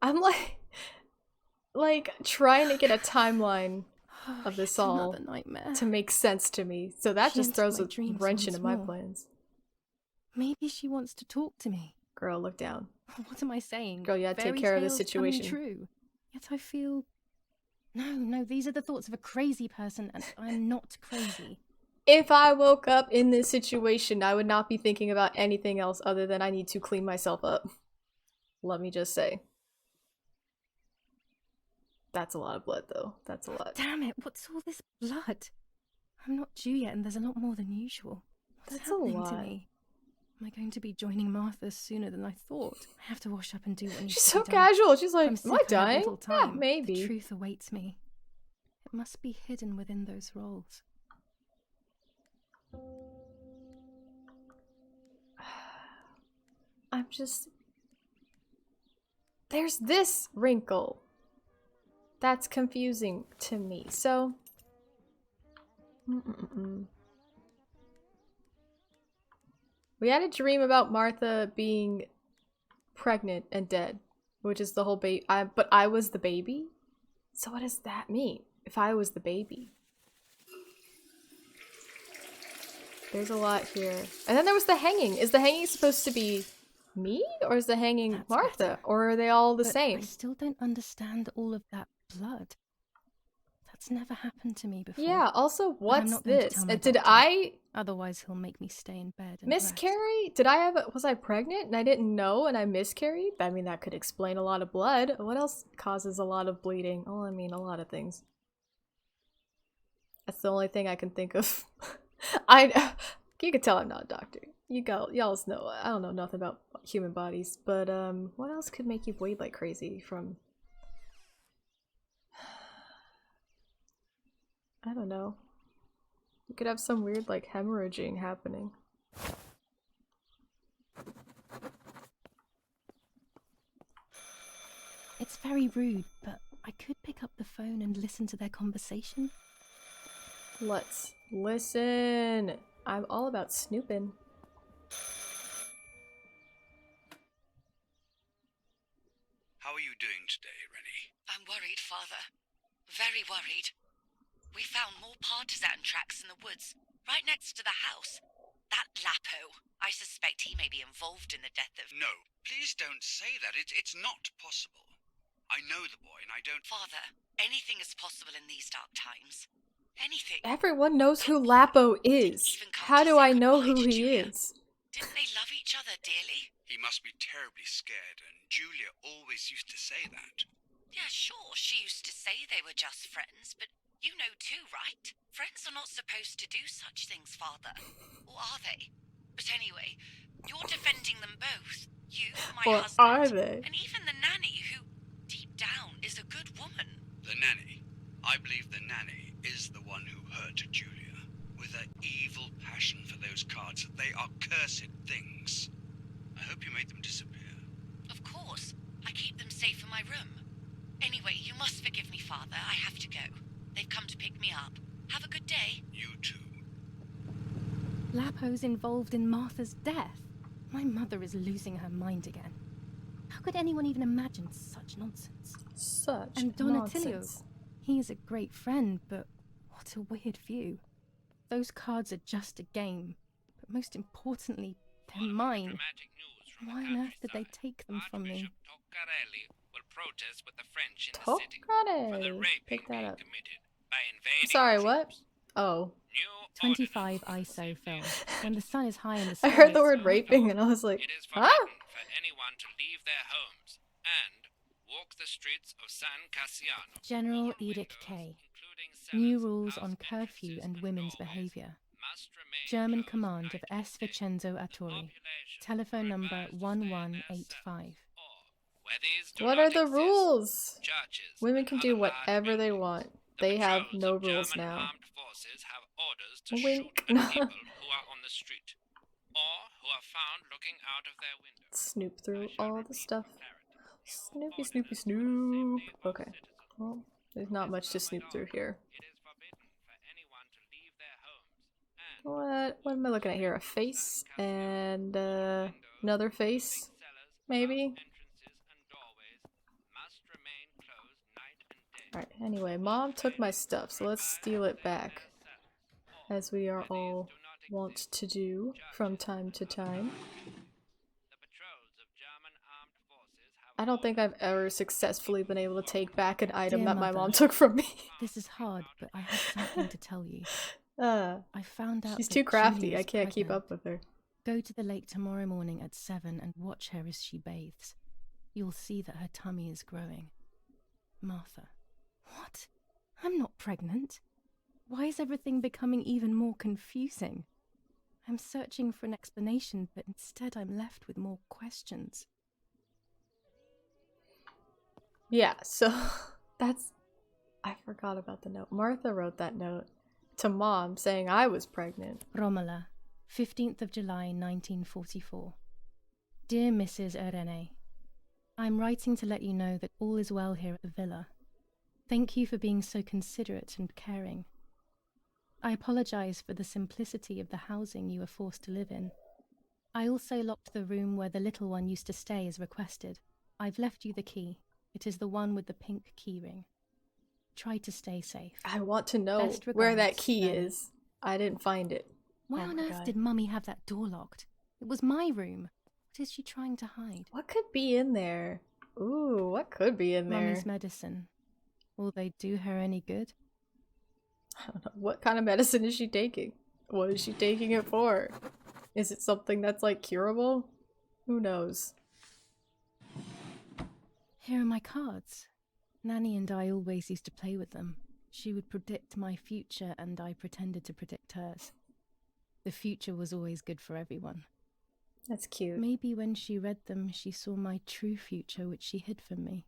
I'm like trying to get a timeline of this all to make sense to me. So that She just throws a entered my dreams wrench once into my more. plans. Maybe she wants to talk to me. Girl, look down. What am I saying? Girl, you gotta take Fairy care of this tales coming situation. true. Yet I feel... No, these are the thoughts of a crazy person, and I'm not crazy. If I woke up in this situation, I would not be thinking about anything else other than I need to clean myself up. Let me just say. That's a lot of blood, though. That's a lot. Damn it, what's all this blood? I'm not due yet, and there's a lot more than usual. What's That's a happening lot. to me? Am I going to be joining Martha sooner than I thought? I have to wash up and do what needs She's to so be done. casual. She's like, I'm am I sick, I have dying? little Yeah, time. maybe. The truth awaits me. It must be hidden within those rolls. I'm just... There's this wrinkle. That's confusing to me. So... We had a dream about Martha being pregnant and dead, which is the whole baby. But I was the baby? So what does that mean? If I was the baby? There's a lot here. And then there was the hanging. Is the hanging supposed to be me? Or is the hanging That's Martha? better. Or are they all the But same? I still don't understand all of that blood. That's never happened to me before. Yeah, also, I'm what's not going to this? tell my Did doctor. I Otherwise, he'll make me stay in bed and rest. miscarry? Did I have was I pregnant and I didn't know and I miscarried? I mean, that could explain a lot of blood. What else causes a lot of bleeding? Oh, I mean, a lot of things. That's the only thing I can think of. You can tell I'm not a doctor. Y'all know I don't know nothing about human bodies, but what else could make you bleed like crazy from? I don't know. You could have some weird like hemorrhaging happening. It's very rude, but I could pick up the phone and listen to their conversation. Let's listen. I'm all about snooping. How are you doing today, Rennie? I'm worried, Father. Very worried. We found more partisan tracks in the woods, right next to the house. That Lapo, I suspect he may be involved in the death of... No, please don't say that. It's not possible. I know the boy and I don't... Father, anything is possible in these dark times. Anything. Everyone knows who Lapo is. How do I know who he is? Didn't they love each other dearly? He must be terribly scared, and Julia always used to say that. Yeah, sure, she used to say they were just friends, but you know too, right? Friends are not supposed to do such things, Father. Or are they? But anyway, you're defending them both. You, my Or husband, are they? and even the nanny, who, deep down, is a good woman. The nanny. I believe the nanny is the one who hurt Julia. With her evil passion for those cards, they are cursed things. I hope you made them disappear. Of course. I keep them safe in my room. Anyway, you must forgive me, Father. I have to go. They've come to pick me up. Have a good day. You too. Lapo's involved in Martha's death. My mother is losing her mind again. How could anyone even imagine such nonsense? Such And Donatello, nonsense. he is a great friend, but what a weird view. Those cards are just a game, but most importantly, they're mine. Why on earth did they take them from me? Toccarelli. Pick that up. Sorry, what? Oh. 25 ISO film. When the sun is high in the I sky. heard the word raping and I was like, It is huh? forbidden for anyone to leave their homes and walk the streets of San Cassiano. General All Edict windows, K. including New cellars, rules house on curfew entrances and women's doorways, behavior. must remain German closed command of night S. and day. Vincenzo The Arturi. population Telephone are number advised to stay in their 1185. cells, or, where these do What not are the exist, rules? churches Women and can do other large whatever they buildings. want. The They have patrols no of rules German now. armed forces have orders to Wink. shoot at people who are on the street, or who are found looking out of their windows. Snoop through I shall all the repeat stuff. for clarity. Snoopy, Orders Snoopy, for the Snoop. safety of Okay. citizens. Well, there's not much to snoop through here. It is forbidden for anyone to leave their homes and What am I looking at here? A face and another face, maybe. Alright, anyway, Mom took my stuff, so let's steal it back. As we are all wont to do from time to time. I don't think I've ever successfully been able to take back an item Dear that my Mother, mom took from me. This is hard, but I have something to tell you. Uh, I found out she's that too crafty, Julie I is can't keep pregnant. up with her. Go to the lake tomorrow morning at 7 and watch her as she bathes. You'll see that her tummy is growing. Martha. What? I'm not pregnant. Why is everything becoming even more confusing? I'm searching for an explanation, but instead I'm left with more questions. Yeah, so that's... I forgot about the note. Martha wrote that note to Mom saying I was pregnant. Romola, 15th of July 1944. Dear Mrs. Irene, I'm writing to let you know that all is well here at the villa. Thank you for being so considerate and caring. I apologize for the simplicity of the housing you were forced to live in. I also locked the room where the little one used to stay as requested. I've left you the key. It is the one with the pink keyring. Try to stay safe. I want to know Best where that regards, key Nanny. is. I didn't find it. Why Oh on my earth God. did Mummy have that door locked? It was my room. What is she trying to hide? What could be in there? Ooh, what could be in there? Mummy's medicine. Will they do her any good? I don't know. What kind of medicine is she taking? What is she taking it for? Is it something that's like curable? Who knows? Here are my cards. Nanny and I always used to play with them. She would predict my future and I pretended to predict hers. The future was always good for everyone. That's cute. Maybe when she read them, she saw my true future, which she hid from me.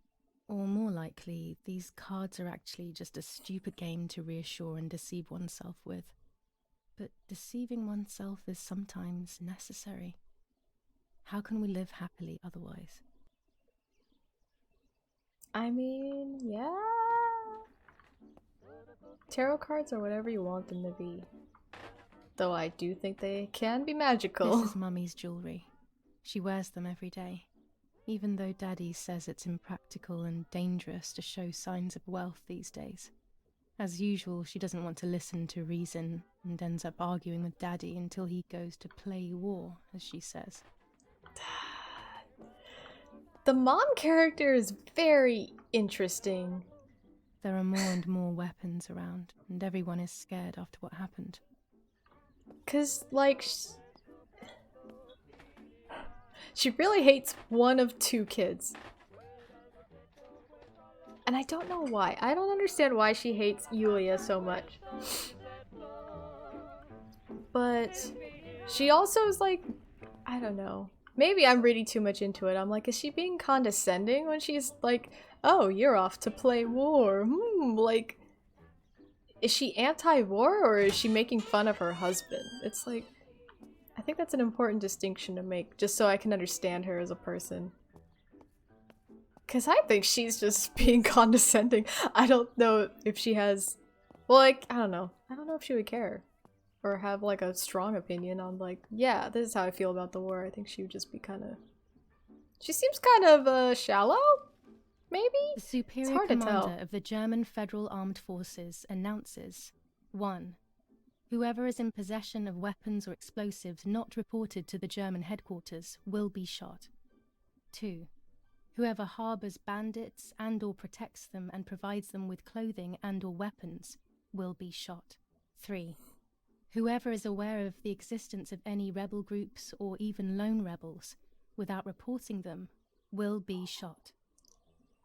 Or more likely, these cards are actually just a stupid game to reassure and deceive oneself with. But deceiving oneself is sometimes necessary. How can we live happily otherwise? I mean, yeah. Tarot cards are whatever you want them to be. Though I do think they can be magical. This is Mummy's jewellery. She wears them every day. Even though Daddy says it's impractical and dangerous to show signs of wealth these days. As usual, she doesn't want to listen to reason and ends up arguing with Daddy until he goes to play war, as she says. The mom character is very interesting. There are more and more weapons around, and everyone is scared after what happened. 'Cause, like, she really hates one of two kids. And I don't know why. I don't understand why she hates Yulia so much. But she also is like, I don't know. Maybe I'm reading too much into it. I'm like, is she being condescending when she's like, oh, you're off to play war? Like, is she anti-war or is she making fun of her husband? It's like, I think that's an important distinction to make, just so I can understand her as a person. Because I think she's just being condescending. I don't know if she has... Well, like, I don't know. I don't know if she would care. Or have, like, a strong opinion on, like, yeah, this is how I feel about the war. I think she would just be kind of... She seems kind of, shallow? Maybe? The superior hard to commander tell. of the German Federal Armed Forces announces 1. Whoever is in possession of weapons or explosives not reported to the German headquarters will be shot. 2. Whoever harbors bandits and or protects them and provides them with clothing and or weapons will be shot. 3. Whoever is aware of the existence of any rebel groups or even lone rebels without reporting them will be shot.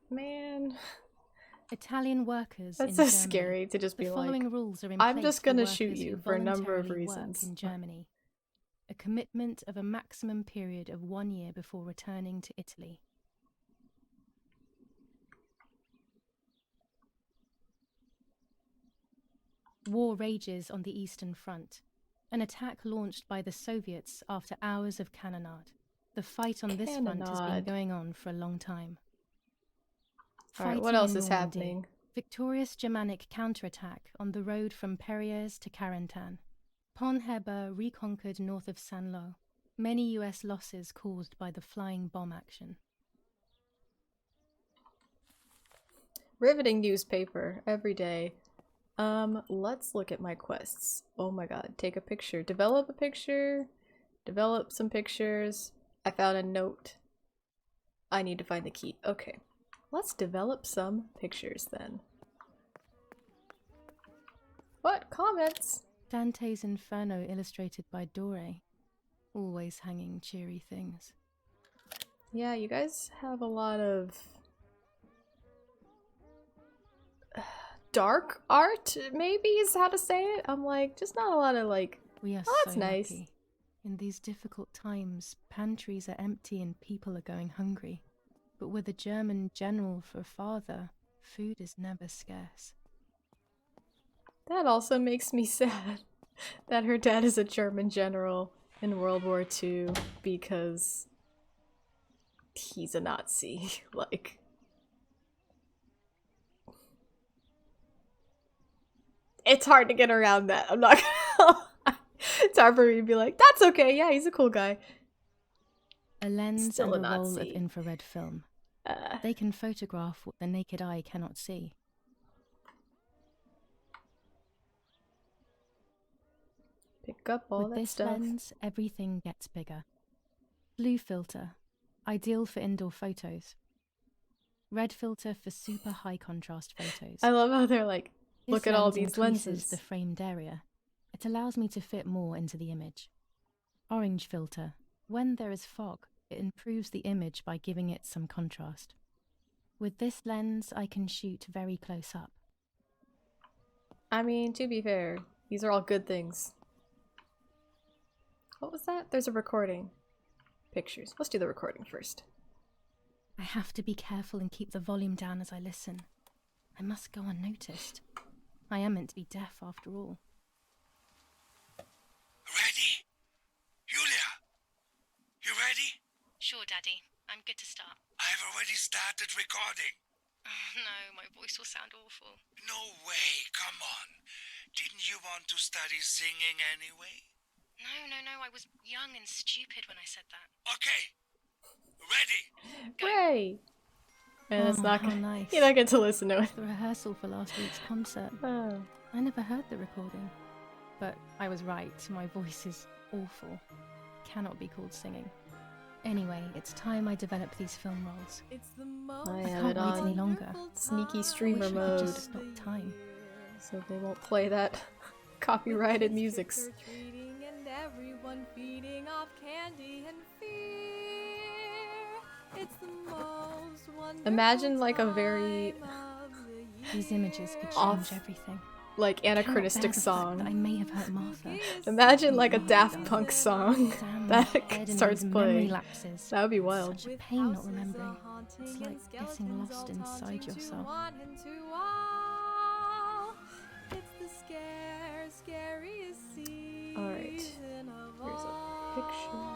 Man... Italian workers That's in so Germany. scary to just be The like, following rules are in I'm place just for gonna workers shoot who you for a number of voluntarily work reasons. in Germany. A commitment of a maximum period of 1 year before returning to Italy. War rages on the Eastern Front. An attack launched by the Soviets after hours of cannonade. The fight on this front has been Cannonade. going on for a long time. Alright, what Fighting else in is Normandy. happening? Victorious Germanic counterattack on the road from Perriers to Carentan. Pont-Heber reconquered north of Saint-Lô. Many US losses caused by the flying bomb action. Riveting newspaper every day. Let's look at my quests. Oh my god. Take a picture. Develop a picture. Develop some pictures. I found a note. I need to find the key. Okay. Let's develop some pictures then. What? Comments? Dante's Inferno illustrated by Dore. Always hanging cheery things. Yeah, you guys have a lot of dark art, maybe is how to say it. I'm like, just not a lot of like, We are oh, that's so nice. lucky. In these difficult times, pantries are empty and people are going hungry. But with a German general for a father, food is never scarce. That also makes me sad that her dad is a German general in World War II because he's a Nazi. Like, it's hard to get around that. I'm not gonna lie. It's hard for me to be like, that's okay, yeah, he's a cool guy. A lens Still and a a roll of Nazi. infrared film. They can photograph what the naked eye cannot see. Pick up all With that this stuff. lens, everything gets bigger. Blue filter, ideal for indoor photos. Red filter for super high contrast photos. I love how they're like, This look at all lens these increases lenses. the framed area. It allows me to fit more into the image. Orange filter. When there is fog, it improves the image by giving it some contrast. With this lens, I can shoot very close up. I mean, to be fair, these are all good things. What was that? There's a recording. Pictures. Let's do the recording first. I have to be careful and keep the volume down as I listen. I must go unnoticed. I am meant to be deaf after all. Ready? Julia? You ready? Sure, Daddy. I'm good to start. I've already started recording. Oh, no, my voice will sound awful. No way, come on. Didn't you want to study singing anyway? No, I was young and stupid when I said that. Okay. Ready? Hooray! And it's Oh, not how gonna, nice. you don't get to listen to it. The rehearsal for last week's concert. Oh. I never heard the recording. But I was right, my voice is awful. Cannot be called singing. Anyway, it's time I develop these film roles. I I have can't it wait any on longer. sneaky I streamer wish I could mode, just stop time. so they won't play that copyrighted music. And everyone feeding off candy and fear. It's the most wonderful Imagine like a very time of the year. These images could change Off. everything. like I cannot bear anachronistic the fact that I song. may have hurt Martha. Imagine like a Oh, Daft God. Punk song Damn that my head and starts these memory playing. lapses. That would be wild. Such a pain not remembering. It's like getting lost inside yourself. It's the scariest season Alright. of Here's a all. picture.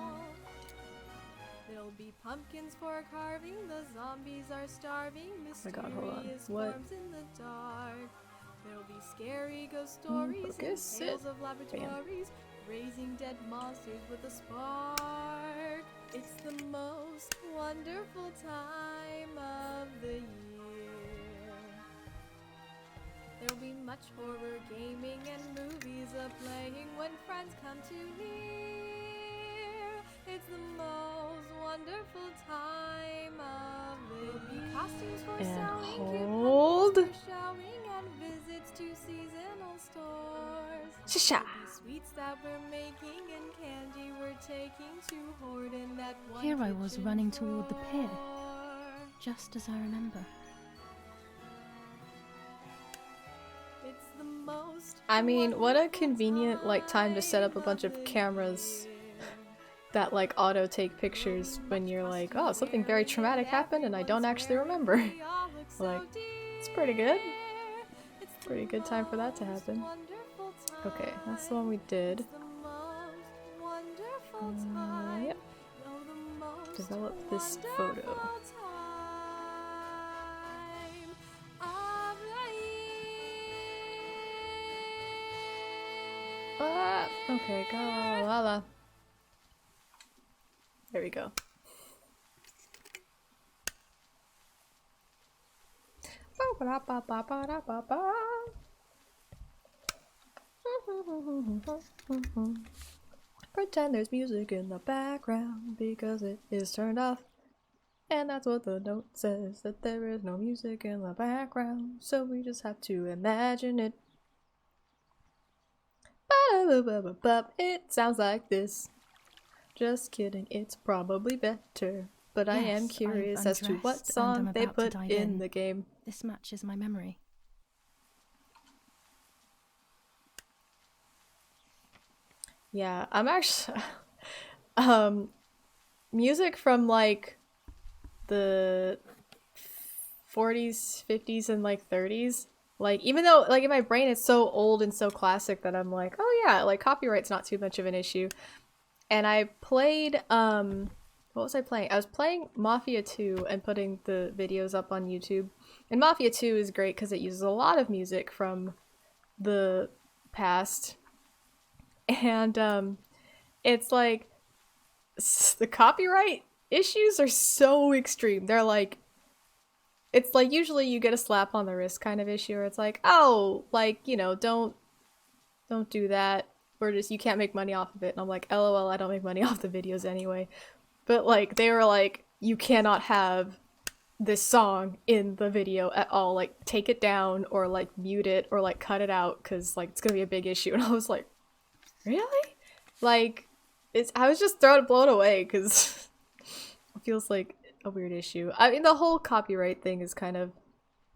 There'll be pumpkins for carving, the zombies are starving, my God, hold on. mysterious What? forms in the dark. There'll be scary ghost stories and focus it. tales of laboratories, raising dead monsters with a spark. It's the most wonderful time of the year. There'll be much horror, gaming, and movies a-playing when friends come too near. It's the most wonderful time of the year. Costumes for And selling, hold. coupons for showing, and visits to seasonal stores. Shisha. There'll be sweets that we're making and candy we're taking to hoard in that one Here I was kitchen running toward the pier. drawer. Just as I remember. It's the most I mean, what a wonderful convenient like time to set up a bunch time of the cameras year. that like auto take pictures when you're like, oh, something very traumatic happened and I don't actually remember. Like, it's pretty good. Pretty good time for that to happen. Okay, that's the one we did. Yep. Develop this photo. Okay, go la la. There we go. Pretend there's music in the background because it is turned off. And that's what the note says, that there is no music in the background, so we just have to imagine it. It sounds like this. Just kidding, it's probably better. But I am Yes, curious I've as to what undressed and song I'm they about to put dive in in. the game. This matches my memory. Yeah, I'm actually music from like the 40s, 50s, and like 30s. Like, even though like in my brain it's so old and so classic that I'm like, oh yeah, like copyright's not too much of an issue. And I played what was I playing? I was playing Mafia 2 and putting the videos up on YouTube. And Mafia 2 is great because it uses a lot of music from the past. And it's like the copyright issues are so extreme. They're like, it's like usually you get a slap on the wrist kind of issue, or it's like, oh, like, you know, don't do that. Or just, you can't make money off of it. And I'm like, LOL, I don't make money off the videos anyway. But like, they were like, you cannot have this song in the video at all. Like, take it down, or like mute it, or like cut it out, because like it's gonna be a big issue. And I was like, really? Like, I was just blown away because it feels like a weird issue. I mean, the whole copyright thing is kind of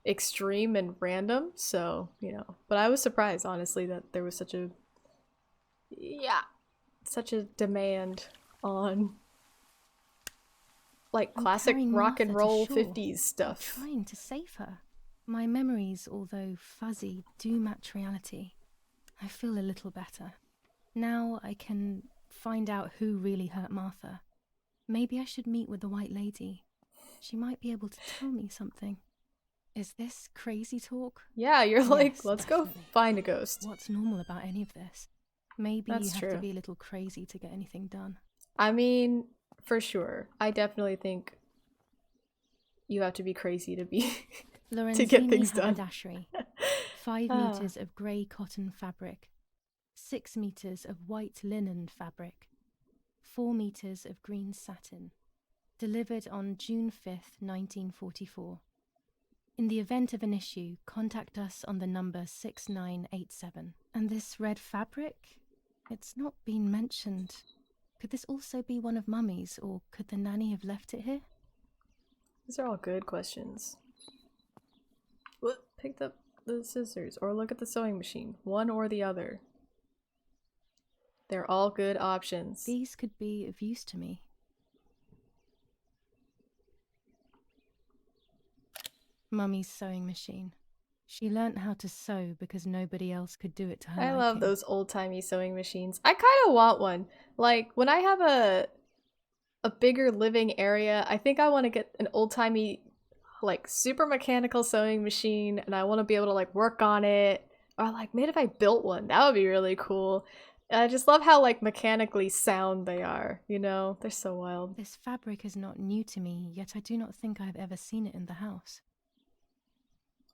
extreme and random, so, you know. But I was surprised, honestly, that there was such a demand on like classic carrying rock and Martha to roll shore. 50s stuff. I'm trying to save her. My memories, although fuzzy, do match reality. I feel a little better. Now I can find out who really hurt Martha. Maybe I should meet with the White Lady. She might be able to tell me something. Is this crazy talk? Yeah, you're like, Yes, let's definitely. go find a ghost. What's normal about any of this? Maybe That's you have true. to be a little crazy to get anything done. I mean, for sure. I definitely think you have to be crazy to be to get things done. Haberdashery. 5 meters of grey cotton fabric. 6 meters of white linen fabric. 4 meters of green satin. Delivered on June 5th, 1944. In the event of an issue, contact us on the number 6987. And this red fabric? It's not been mentioned. Could this also be one of Mummy's, or could the nanny have left it here? These are all good questions. What? Picked up the scissors, or look at the sewing machine. One or the other. They're all good options. These could be of use to me. Mummy's sewing machine. She learnt how to sew because nobody else could do it to her. I love liking. those old-timey sewing machines. I kind of want one. Like, when I have a bigger living area, I think I want to get an old-timey, like, super mechanical sewing machine, and I want to be able to, like, work on it. Or, like, maybe if I built one, that would be really cool. And I just love how, like, mechanically sound they are, you know? They're so wild. This fabric is not new to me, yet I do not think I have ever seen it in the house.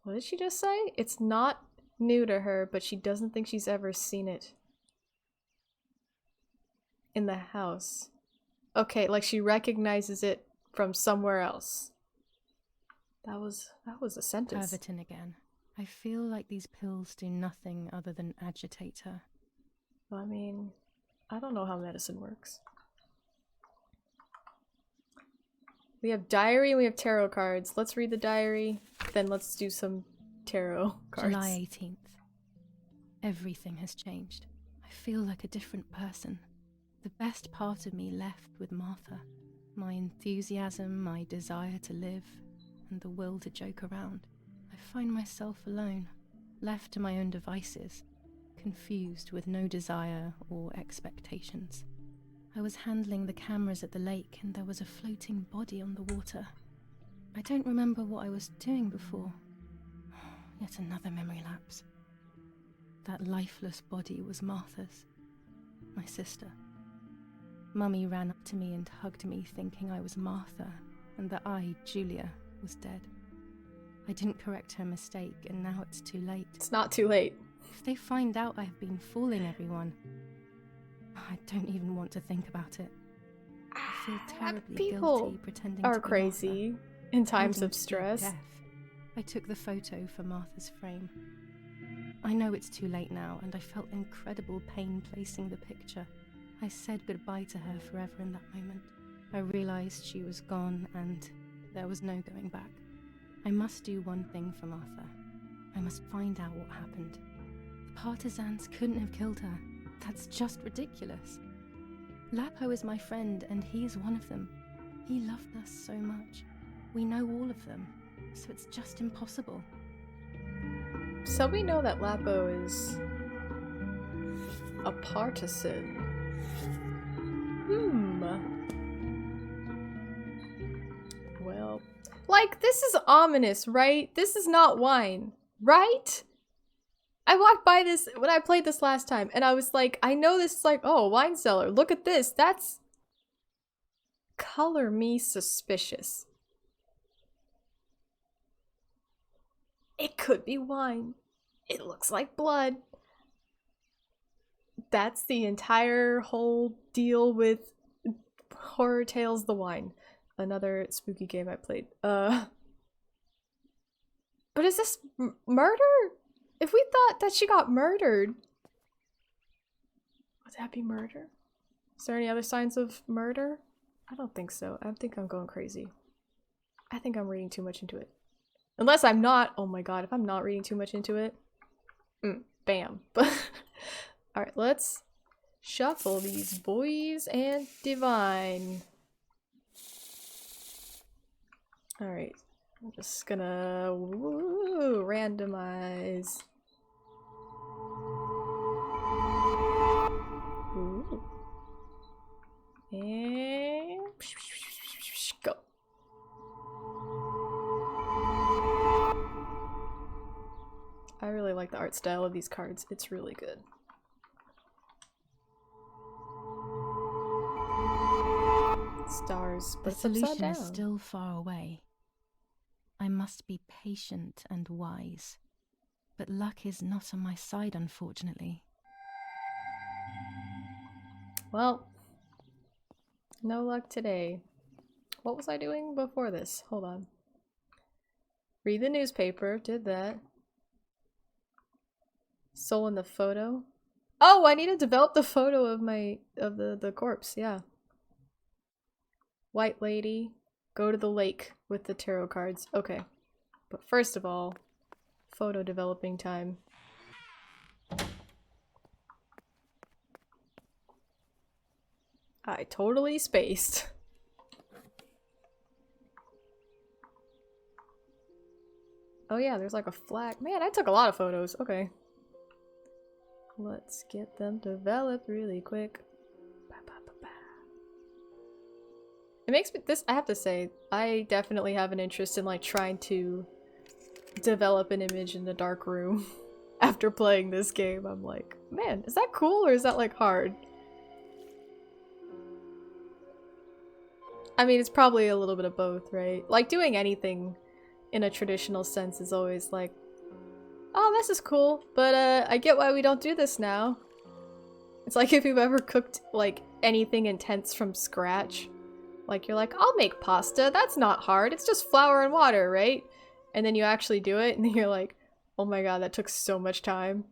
What did she just say? It's not new to her, but she doesn't think she's ever seen it in the house. Okay, like she recognizes it from somewhere else. That was a sentence. Pervertin again. I feel like these pills do nothing other than agitate her. I mean, I don't know how medicine works. We have diary and we have tarot cards. Let's read the diary, then let's do some tarot cards. July 18th. Everything has changed. I feel like a different person. The best part of me left with Martha. My enthusiasm, my desire to live, and the will to joke around. I find myself alone, left to my own devices, confused with no desire or expectations. I was handling the cameras at the lake and there was a floating body on the water. I don't remember what I was doing before. Yet another memory lapse. That lifeless body was Martha's, my sister. Mummy ran up to me and hugged me, thinking I was Martha and that I, Julia, was dead. I didn't correct her mistake, and now it's too late. It's not too late. If they find out I've been fooling everyone, I don't even want to think about it. I feel terribly People guilty pretending are to be crazy Martha, in times pretending of to be stress. deaf. I took the photo for Martha's frame. I know it's too late now, and I felt incredible pain placing the picture. I said goodbye to her forever in that moment. I realized she was gone, and there was no going back. I must do one thing for Martha. I must find out what happened. The partisans couldn't have killed her. That's just ridiculous. Lapo is my friend, and he is one of them. He loved us so much. We know all of them, so it's just impossible. So we know that Lapo is a partisan. Well, like, this is ominous, right? This is not wine, right? I walked by this when I played this last time, and I was like, I know this is like, oh, wine cellar, look at this, that's... Color me suspicious. It could be wine. It looks like blood. That's the entire whole deal with Horror Tales the Wine. Another spooky game I played. But is this murder? If we thought that she got murdered, would that be murder? Is there any other signs of murder? I don't think so. I think I'm going crazy. I think I'm reading too much into it. Unless I'm not. Oh my god, if I'm not reading too much into it. Bam. Alright, let's shuffle these boys and divine. Alright. I'm just gonna randomize. Ooh. And go. I really like the art style of these cards. It's really good. Stars, but The it's upside solution down. is still far away. I must be patient and wise. But luck is not on my side, unfortunately. Well, no luck today. What was I doing before this? Hold on. Read the newspaper. Did that. Soul in the photo. Oh, I need to develop the photo of the corpse. Yeah. White lady. Go to the lake with the tarot cards. Okay. But first of all, photo developing time. I totally spaced. Oh yeah, there's like a flag. Man, I took a lot of photos. Okay. Let's get them developed really quick. It makes me I have to say, I definitely have an interest in like trying to develop an image in the dark room. After playing this game, I'm like, man, is that cool or is that like hard? I mean, it's probably a little bit of both, right? Like doing anything in a traditional sense is always like, oh, this is cool, but I get why we don't do this now. It's like if you've ever cooked like anything intense from scratch. Like you're like, I'll make pasta, that's not hard, it's just flour and water, right? And then you actually do it and then you're like, oh my god, that took so much time.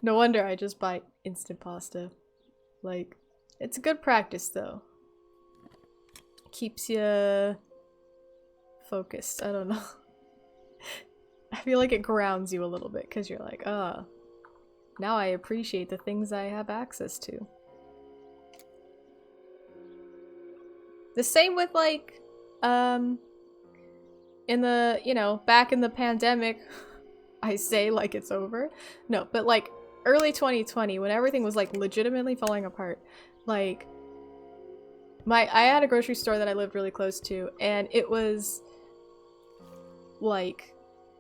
No wonder I just buy instant pasta. Like, it's a good practice though. Keeps you focused, I don't know. I feel like it grounds you a little bit because you're like, ah, now I appreciate the things I have access to. The same with like, in the, you know, back in the pandemic, I say like it's over. No, but like early 2020 when everything was like legitimately falling apart, like I had a grocery store that I lived really close to and it was like,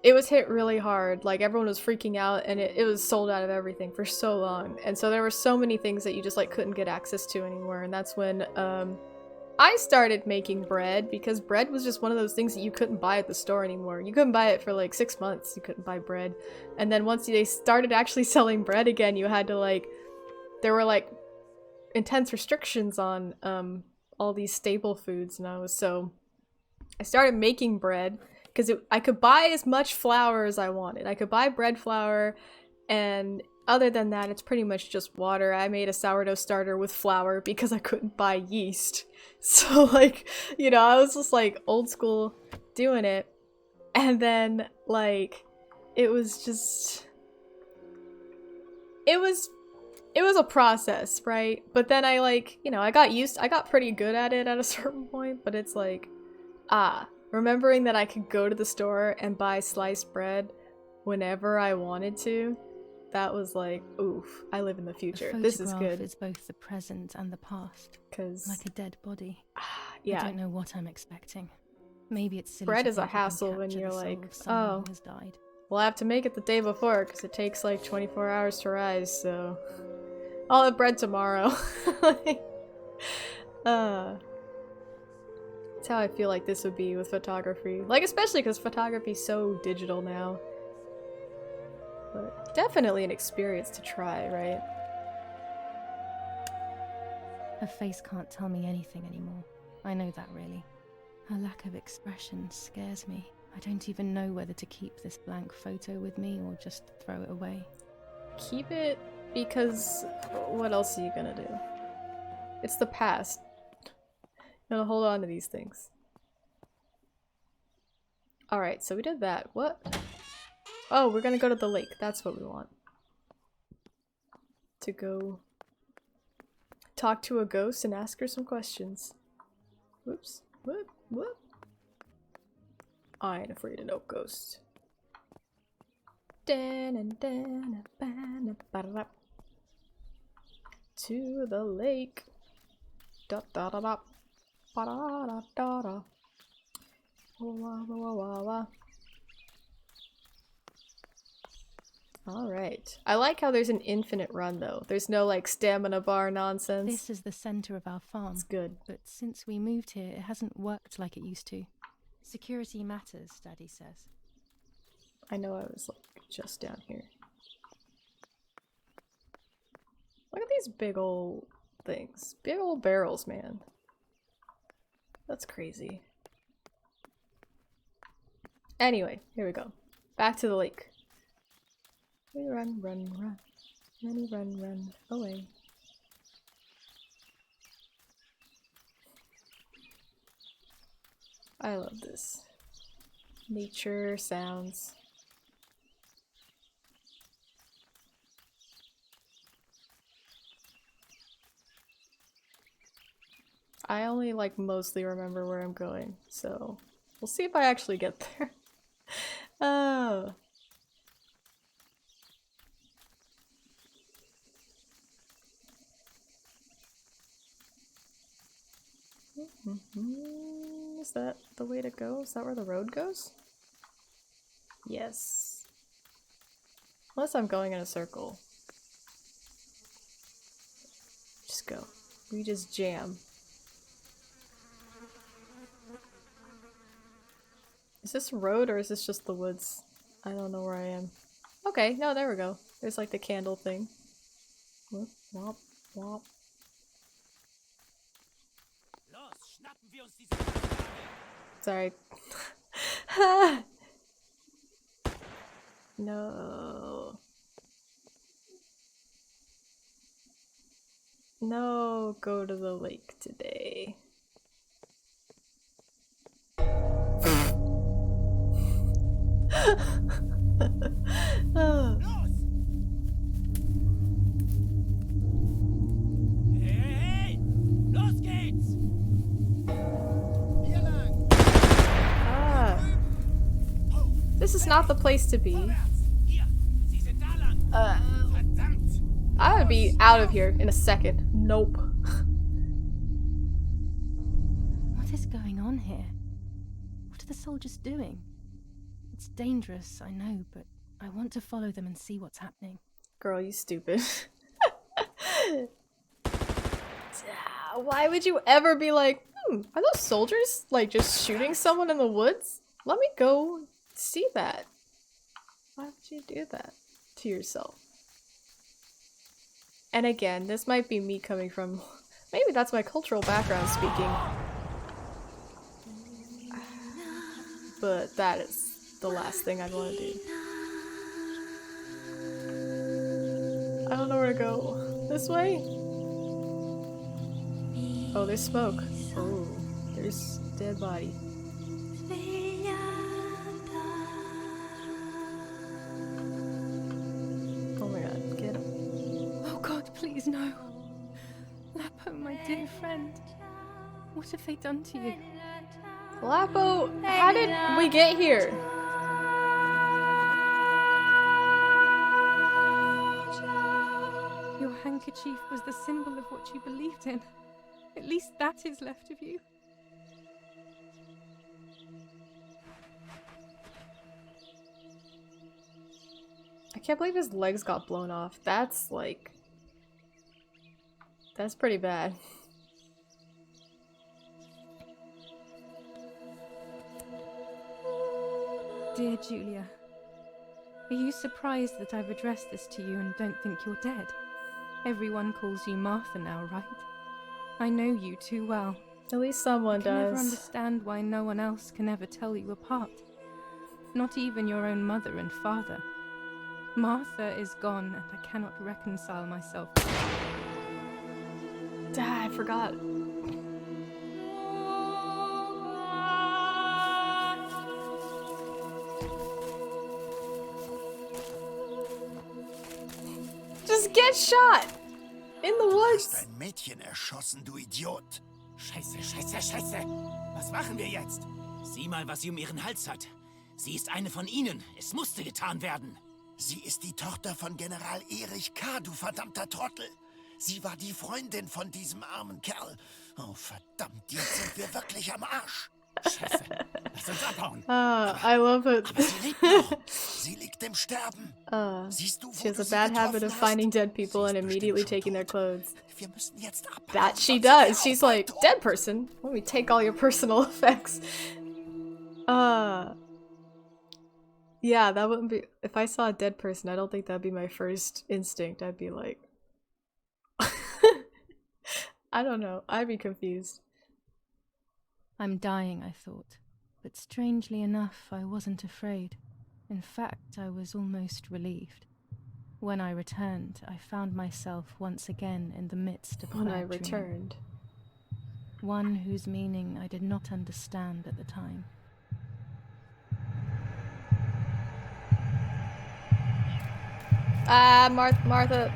it was hit really hard. Like everyone was freaking out and it was sold out of everything for so long. And so there were so many things that you just like couldn't get access to anymore. And that's when I started making bread because bread was just one of those things that you couldn't buy at the store anymore. You couldn't buy it for like 6 months. You couldn't buy bread. And then once they started actually selling bread again, you had to like, there were like intense restrictions on all these staple foods, and I started making bread because I could buy as much flour as I wanted. I could buy bread flour, and other than that, it's pretty much just water. I made a sourdough starter with flour because I couldn't buy yeast. So like, you know, I was just like old school doing it. And then like, it was a process, right? But then I like, you know, I got pretty good at it at a certain point, but it's like, remembering that I could go to the store and buy sliced bread whenever I wanted to, that was like, oof, I live in the future. This is good. It's both the present and the past. 'Cause like a dead body. yeah. I don't know what I'm expecting. Maybe it's silly. Bread to is a think I can hassle when capture you're the soul like, of someone oh, who has died. well, I have to make it the day before because it takes like 24 hours to rise, so I'll have bread tomorrow. That's how I feel like this would be with photography. Like, especially because photography's so digital now. But definitely an experience to try, right? Her face can't tell me anything anymore. I know that, really. Her lack of expression scares me. I don't even know whether to keep this blank photo with me or just throw it away. Keep it, because what else are you gonna do? It's the past. You gotta hold on to these things. Alright, so we did that. What? Oh, we're gonna go to the lake. That's what we want. To go talk to a ghost and ask her some questions. Whoops. Whoop. I ain't afraid of no ghost. To the lake. Da da da da. Ba da da da da. Wah wah wah wah. Alright. I like how there's an infinite run though. There's no like stamina bar nonsense. This is the center of our farm. It's good. But since we moved here, it hasn't worked like it used to. Security matters, Daddy says. I know I was like just down here. Look at these big old things. Big old barrels, man. That's crazy. Anyway, here we go. Back to the lake. We run. Many run away. I love this. Nature sounds. I only like mostly remember where I'm going, so we'll see if I actually get there. Oh. Is that the way to go? Is that where the road goes? Yes. Unless I'm going in a circle. Just go. We just jam. Is this a road or is this just the woods? I don't know where I am. Okay, no, there we go. There's like the candle thing. Whoop, wop, wop. Sorry. No. No, go to the lake today. Oh. This is not the place to be. I would be out of here in a second. Nope. What is going on here? What are the soldiers doing? It's dangerous, I know, but I want to follow them and see what's happening. Girl, you stupid. Why would you ever be like, Are those soldiers, like, just shooting someone in the woods? Let me go see that. Why would you do that to yourself? And again, this might be me coming from... Maybe that's my cultural background speaking. But that is the last thing I'd want to do. I don't know where to go. This way? Oh, there's smoke. Oh, there's a dead body. Oh my god, get him. Oh God, please no. Lapo, my dear friend. What have they done to you? Lapo, how did we get here? Your handkerchief was the symbol of what you believed in. At least that is left of you. I can't believe his legs got blown off. That's like... That's pretty bad. Dear Julia, are you surprised that I've addressed this to you and don't think you're dead? Everyone calls you Martha now, right? I know you too well. At least someone I can never does. understand why no one else can ever tell you apart. Not even your own mother and father. Martha is gone and I cannot reconcile myself. I forgot. Just get shot! In the Du woods! hast ein Mädchen erschossen, du Idiot. Scheiße, scheiße, scheiße. Was machen wir jetzt? Sieh mal, was sie um ihren Hals hat. Sie ist eine von ihnen. Es musste getan werden. Sie ist die Tochter von General Erich K., du verdammter Trottel. Sie war die Freundin von diesem armen Kerl. Oh, verdammt, jetzt sind wir wirklich am Arsch. Scheiße. Lass uns abhauen. I love it. Aber sie lebt noch. Sie liegt im Sterben. Siehst du, wo She has du a sie bad habit getroffen of hast? finding dead Sie people ist and bestimmt immediately schon taking their tot. clothes. Wir müssen jetzt abhauen. That she sonst sind does. wir She's auch bald like, tot. dead person. Let me take all your personal effects. Yeah, that wouldn't be... If I saw a dead person, I don't think that'd be my first instinct. I'd be like... I don't know. I'd be confused. I'm dying, I thought. But strangely enough, I wasn't afraid. In fact, I was almost relieved. When I returned, I found myself once again in the midst of a When I bad dream. returned. One whose meaning I did not understand at the time. Martha.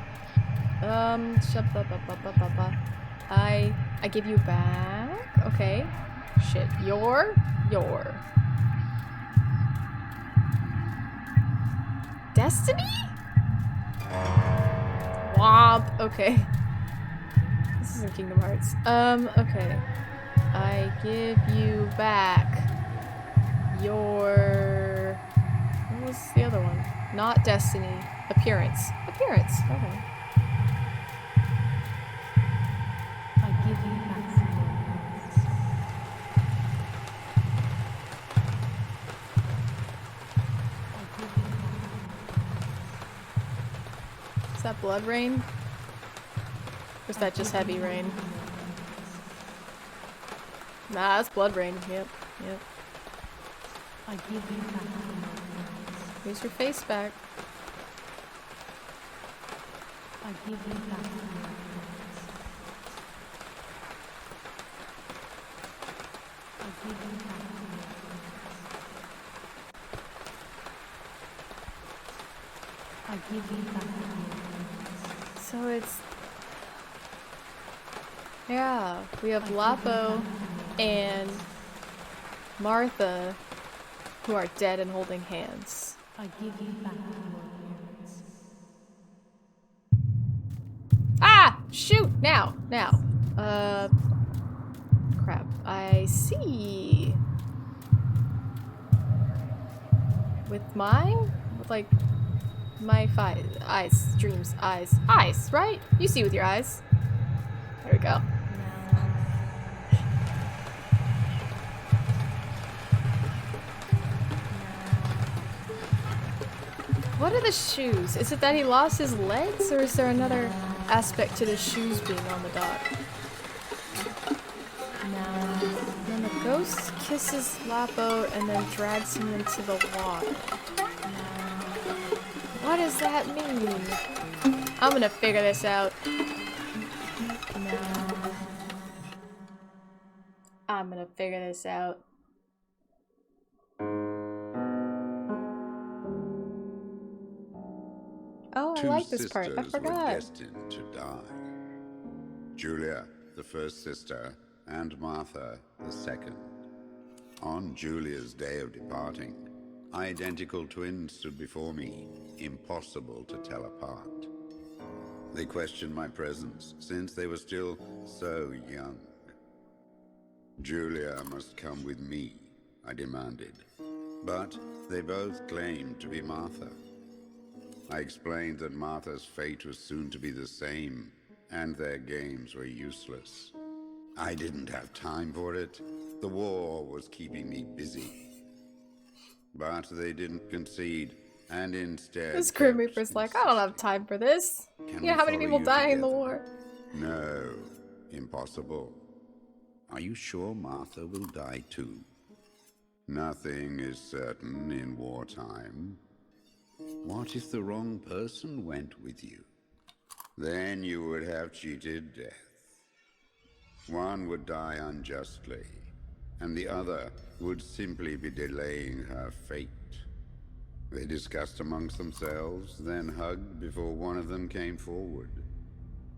I give you back. Okay. Shit. Your. Destiny? Womp. Okay. This isn't Kingdom Hearts. Okay. I give you back your... What was the other one? Not Destiny. Appearance. Appearance. Okay. I give you back your appearance. I give you back your appearance. Is that blood rain? Or is that just heavy rain? Nah, that's blood rain. Yep. I give you back your appearance. Here's your face back. I give you back your appearance. I give you back your appearance. I give you back your appearance. So it's... Yeah, we have Lapo and Martha who are dead and holding hands. I give you back your appearance. Ah! Shoot! Now! Crap. I see. With mine? With like my eyes, dreams, eyes, right? You see with your eyes. There we go. What are the shoes? Is it that he lost his legs, or is there another aspect to the shoes being on the dock? No. Then the ghost kisses Lapo and then drags him into the water. What does that mean? I'm gonna figure this out. I'm gonna figure this out. Oh, I like this part. I forgot. Were destined to die. Julia, the first sister, and Martha, the second. On Julia's day of departing, identical twins stood before me, impossible to tell apart. They questioned my presence, since they were still so young. Julia must come with me, I demanded. But they both claimed to be Martha. I explained that Martha's fate was soon to be the same, and their games were useless. I didn't have time for it. The war was keeping me busy. But they didn't concede, and instead... This Grim Reaper's like, I don't have time for this. You know how many people die in the war? No, impossible. Are you sure Martha will die too? Nothing is certain in wartime. What if the wrong person went with you? Then you would have cheated death. One would die unjustly, and the other would simply be delaying her fate. They discussed amongst themselves, then hugged before one of them came forward.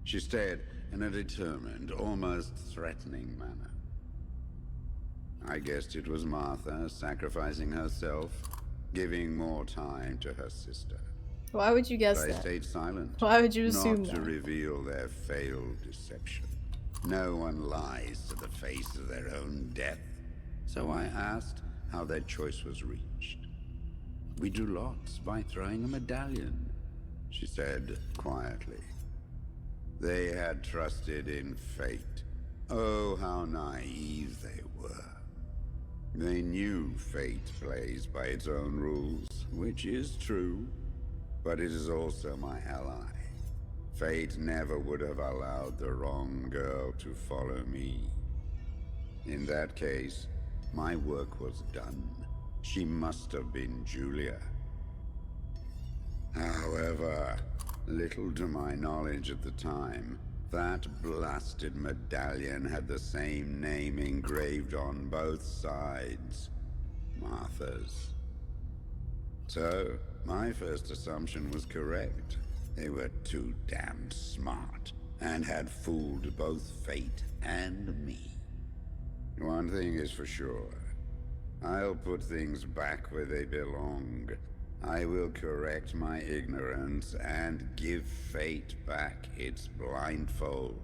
She stared in a determined, almost threatening manner. I guessed it was Martha sacrificing herself, giving more time to her sister. Why would you guess but that? I stayed silent. Why would you assume not that? to reveal their failed deception. No one lies to the face of their own death. So I asked how their choice was reached. We drew lots by throwing a medallion, she said quietly. They had trusted in fate. Oh, how naive they were. They knew fate plays by its own rules, which is true, but it is also my ally. Fate never would have allowed the wrong girl to follow me. In that case, my work was done. She must have been Julia. However, little to my knowledge at the time, that blasted medallion had the same name engraved on both sides. Martha's. So, my first assumption was correct. They were too damn smart, and had fooled both fate and me. One thing is for sure. I'll put things back where they belong. I will correct my ignorance and give fate back its blindfold.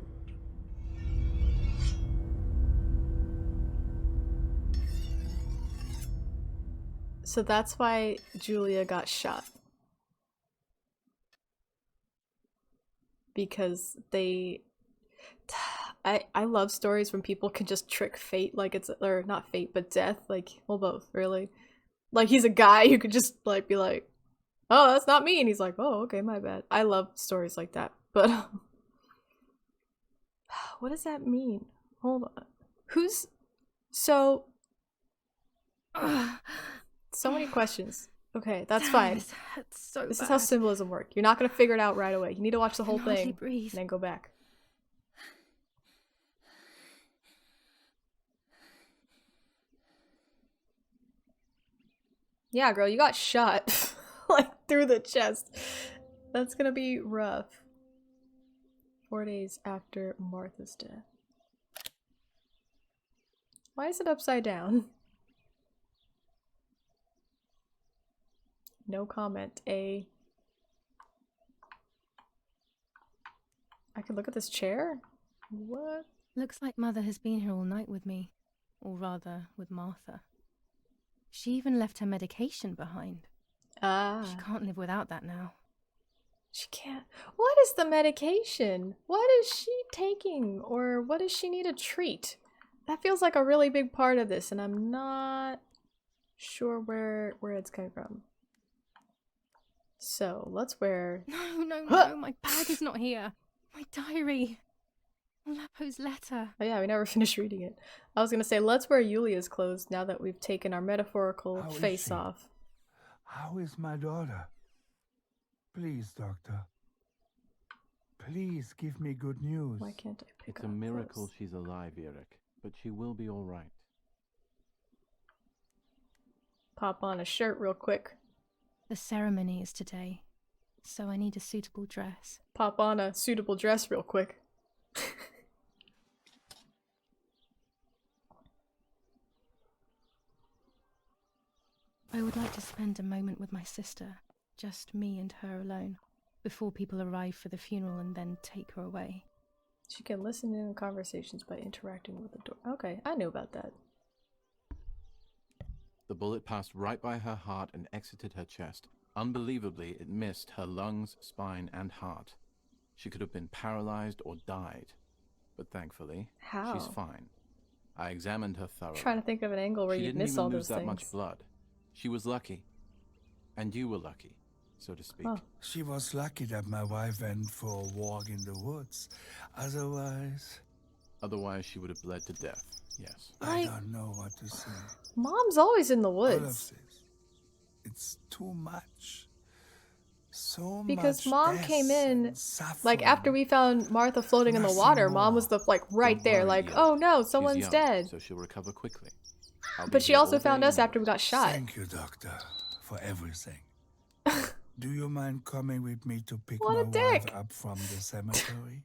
So that's why Julia got shot. Because they... I love stories when people can just trick fate, like it's, or not fate, but death, like, well, both, really. Like, he's a guy who could just, like, be like, oh, that's not me, and he's like, oh, okay, my bad. I love stories like that, but, what does that mean? Hold on. Who's, so many questions. Okay, that's fine. This hurts so This bad. is how symbolism works. You're not gonna figure it out right away. You need to watch the whole thing, breathe. and then go back. Yeah, girl, you got shot. Like, through the chest. That's gonna be rough. 4 days after Martha's death. Why is it upside down? No comment. I could look at this chair? What? Looks like Mother has been here all night with me. Or rather, with Martha. She even left her medication behind. Ah. She can't live without that now. She can't. What is the medication? What is she taking? Or what does she need a treat? That feels like a really big part of this, and I'm not sure where it's coming from. So, let's wear... No, my bag is not here. My diary. Lapo's letter. Oh yeah, we never finished reading it. I was gonna say, let's wear Yulia's clothes now that we've taken our metaphorical face off. How is my daughter? Please, doctor. Please give me good news. Why can't I pick It's a miracle she's alive, Eric, but she will be all right. Pop on a shirt real quick. The ceremony is today, so I need a suitable dress. Pop on a suitable dress real quick. I would like to spend a moment with my sister, just me and her alone, before people arrive for the funeral and then take her away. She can listen in on conversations by interacting with the door. Okay, I knew about that. The bullet passed right by her heart and exited her chest. Unbelievably, it missed her lungs, spine, and heart. She could have been paralyzed or died. But thankfully, How? she's fine. I examined her thoroughly. I'm trying to think of an angle where you'd miss all those She didn't even lose that things. much blood. She was lucky. And you were lucky, so to speak. Oh. She was lucky that my wife went for a walk in the woods. Otherwise, she would have bled to death, yes. I don't know what to say. Mom's always in the All of woods. this. It's too much. So Because much Mom death came in, and suffering. like, after we found Martha floating in the Nothing water, Mom more. was right Don't there, worry, like, Yuri. oh no, She's someone's young, dead. so she'll recover quickly. I'll be But she here also all found day us after we got shot. Thank you, doctor, for everything. Do you mind coming with me to pick What my a wife dick. up from the cemetery?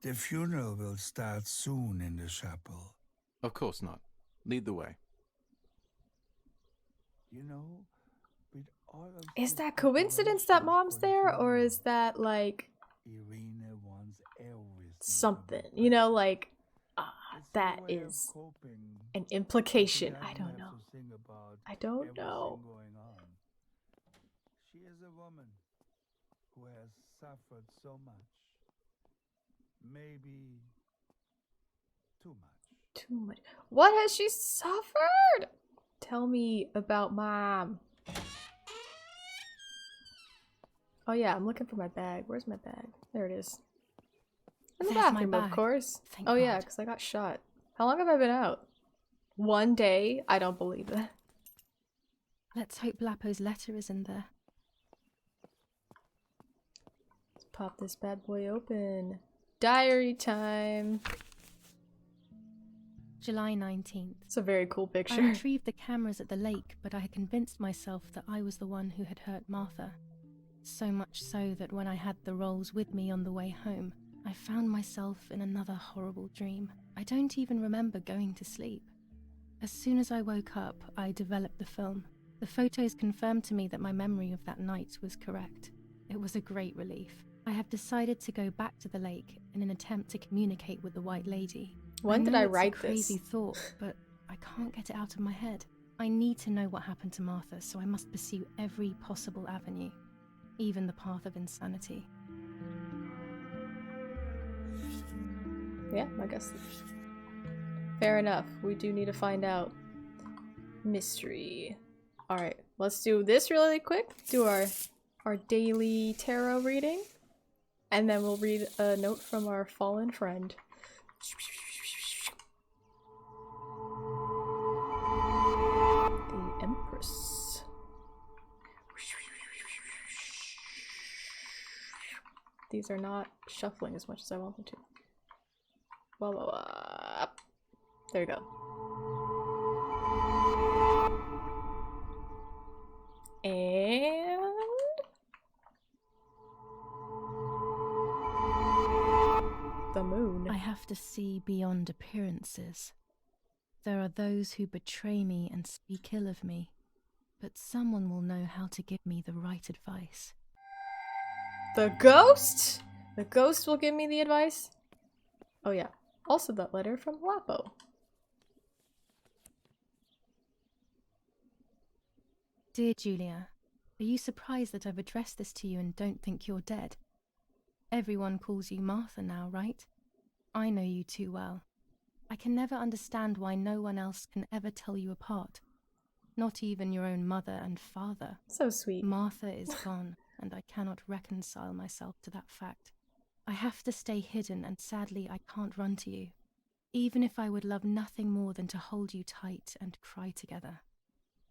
The funeral will start soon in the chapel. Of course not. Lead the way. You know, with all of Is this that coincidence that Mom's preparation for the there, or funeral, is that, like, Irina wants everything to something? be You know, perfect. like, It's that her way of is coping. an She implication. doesn't I don't have know. to think about I don't everything know. going on. She is a woman who has suffered so much. Maybe too much. Too much. What has she suffered? Tell me about Mom. Oh yeah, I'm looking for my bag. Where's my bag? There it is. In the There's my bathroom, of bag. course. Thank Oh yeah, God. because I got shot. How long have I been out? 1 day? I don't believe it. Let's hope Lapo's letter is in there. Let's pop this bad boy open. Diary time. July 19th. It's a very cool I picture. retrieved the cameras at the lake, but I had convinced myself that I was the one who had hurt Martha. So much so that when I had the rolls with me on the way home, I found myself in another horrible dream. I don't even remember going to sleep. As soon as I woke up, I developed the film. The photos confirmed to me that my memory of that night was correct. It was a great relief. I have decided to go back to the lake in an attempt to communicate with the White Lady. When did know I it's write a crazy this? thought, but I can't get it out of my head. I need to know what happened to Martha, so I must pursue every possible avenue, even the path of insanity. Yeah, I guess. Fair enough. We do need to find out. Mystery. Alright, let's do this really quick. Do our daily tarot reading. And then we'll read a note from our fallen friend. The Empress. These are not shuffling as much as I want them to. Blah, blah, blah. There you go. And the moon. I have to see beyond appearances. There are those who betray me and speak ill of me, but someone will know how to give me the right advice. The ghost? The ghost will give me the advice? Oh yeah. Also that letter from Lapo. Dear Julia, are you surprised that I've addressed this to you and don't think you're dead? Everyone calls you Martha now, right? I know you too well. I can never understand why no one else can ever tell you apart. Not even your own mother and father. So sweet. Martha is gone, and I cannot reconcile myself to that fact. I have to stay hidden, and sadly I can't run to you. Even if I would love nothing more than to hold you tight and cry together.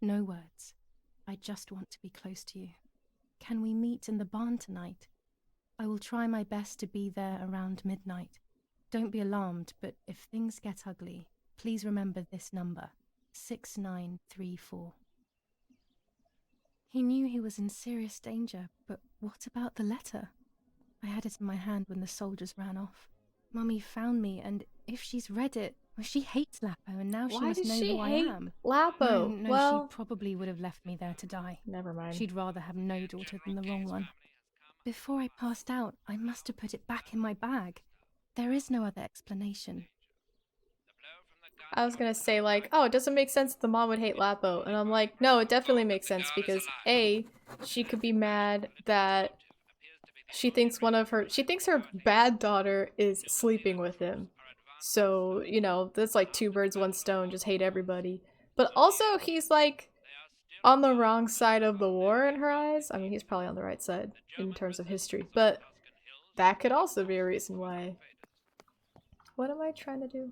No words. I just want to be close to you. Can we meet in the barn tonight? I will try my best to be there around midnight. Don't be alarmed, but if things get ugly, please remember this number, 6934. He knew he was in serious danger, but what about the letter? I had it in my hand when the soldiers ran off. Mummy found me, and if she's read it, well, she hates Lapo, and now she must know who I am. Lapo? No, well, she probably would have left me there to die. Never mind. She'd rather have no daughter than the wrong one. Before I passed out, I must have put it back in my bag. There is no other explanation. I was gonna say, like, oh, it doesn't make sense that the mom would hate Lapo. And I'm like, no, it definitely makes sense because A, she could be mad that she thinks her bad daughter is sleeping with him. So, you know, that's like two birds, one stone, just hate everybody. But also, he's like on the wrong side of the war in her eyes. I mean, he's probably on the right side in terms of history, but that could also be a reason why. What am I trying to do?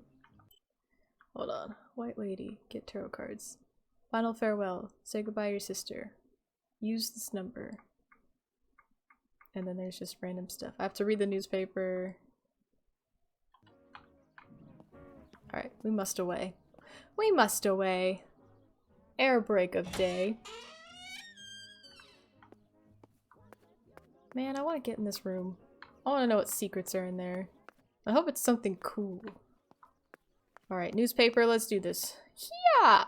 Hold on. White lady. Get tarot cards. Final farewell. Say goodbye to your sister. Use this number. And then there's just random stuff. I have to read the newspaper. Alright, we must away. We must away. Air break of day. Man, I want to get in this room. I want to know what secrets are in there. I hope it's something cool. Alright, newspaper, let's do this. Yeah!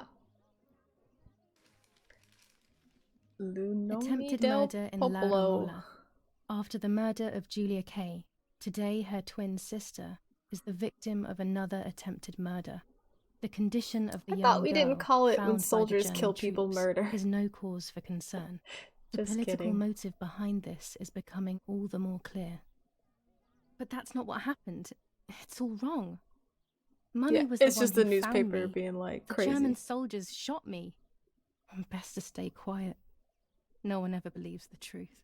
Attempted murder in La Romola. After the murder of Julia Kay, today her twin sister is the victim of another attempted murder. The condition of the young girl we didn't call it when found by the soldiers German kill people troops murder. is no cause for concern. The Just political kidding. motive behind this is becoming all the more clear. But that's not what happened. It's all wrong. Mummy Yeah, was it's the just one the who found newspaper me. being like The crazy. German soldiers shot me. Best to stay quiet. No one ever believes the truth.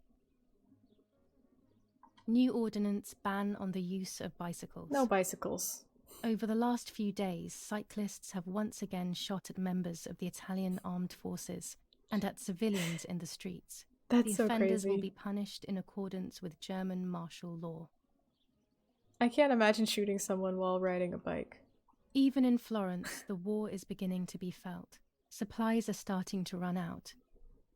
New ordinance ban on the use of bicycles. No bicycles. Over the last few days, cyclists have once again shot at members of the Italian armed forces and at civilians in the streets. That's the so offenders will crazy. be punished in accordance with German martial law. I can't imagine shooting someone while riding a bike. Even in Florence, the war is beginning to be felt. Supplies are starting to run out.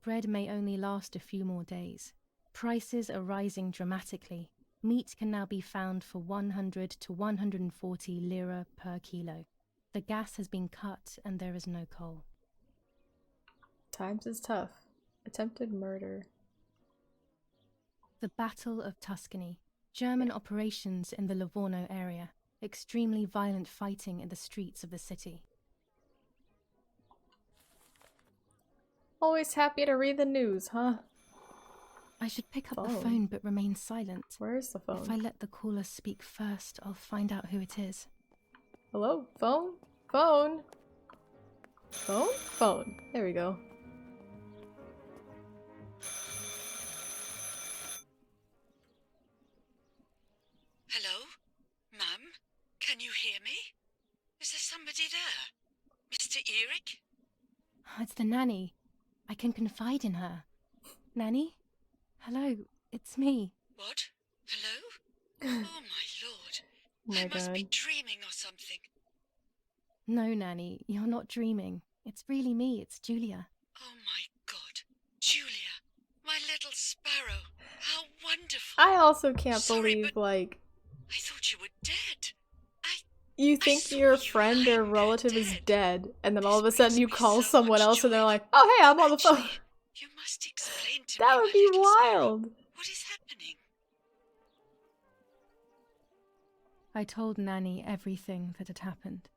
Bread may only last a few more days. Prices are rising dramatically. Meat can now be found for 100 to 140 lira per kilo. The gas has been cut and there is no coal. Times is tough. Attempted murder. The Battle of Tuscany. German operations in the Livorno area. Extremely violent fighting in the streets of the city. Always happy to read the news, huh? I should pick up the phone but remain silent. Where's the phone? If I let the caller speak first, I'll find out who it is. Hello? Phone? Phone? Phone? Phone. There we go. Hello? Mum? Can you hear me? Is there somebody there? Mr. Eric? It's the nanny. I can confide in her. Nanny? Hello, it's me. What? Hello? Oh my lord. Oh my I must be God. dreaming or something. No, Nanny, you're not dreaming. It's really me, it's Julia. Oh my god. Julia, my little sparrow. How wonderful. I also can't Sorry, believe, but like, I thought you were dead. you think your friend or relative is dead, and then all of a sudden you call someone else and they're like, oh hey, I'm on the phone. You must explain to That me, would my be little sparrow. wild. What is happening? I told Nanny everything that had happened.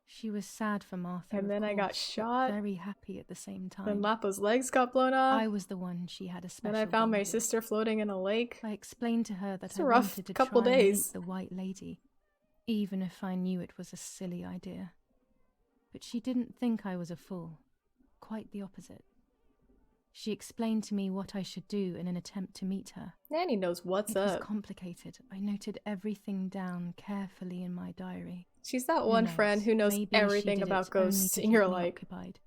She was sad for Martha, And then of I got course, but shot. very happy at the same time. Then Lapo's legs got blown off. I was the one she had a special Then I found bond my with. sister floating in a lake. I explained to her that It's I a rough wanted to couple try and days. meet the White Lady, even if I knew it was a silly idea. But she didn't think I was a fool. quite the opposite. She explained to me what I should do in an attempt to meet her. Nanny knows what's It up. was complicated. I noted everything down carefully in my diary. She's that one friend who knows Maybe everything she did about it only ghosts, to and you're keep me like, occupied, is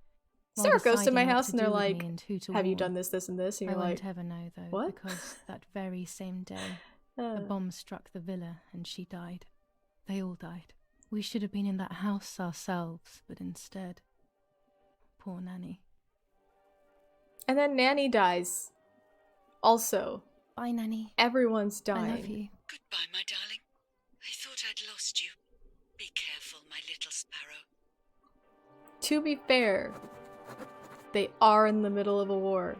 while there a ghost in my deciding what house? to And they're do with like, me and who to have you warn. done this, this, and this? And you're I like, won't ever know, though, what? because that very same day, a bomb struck the villa and she died. They all died. We should have been in that house ourselves, but instead, poor Nanny. And then Nanny dies. Also. Bye, Nanny. Everyone's dying. I love you. Goodbye, my darling. I thought I'd lost you. Be careful, my little sparrow. To be fair, they are in the middle of a war.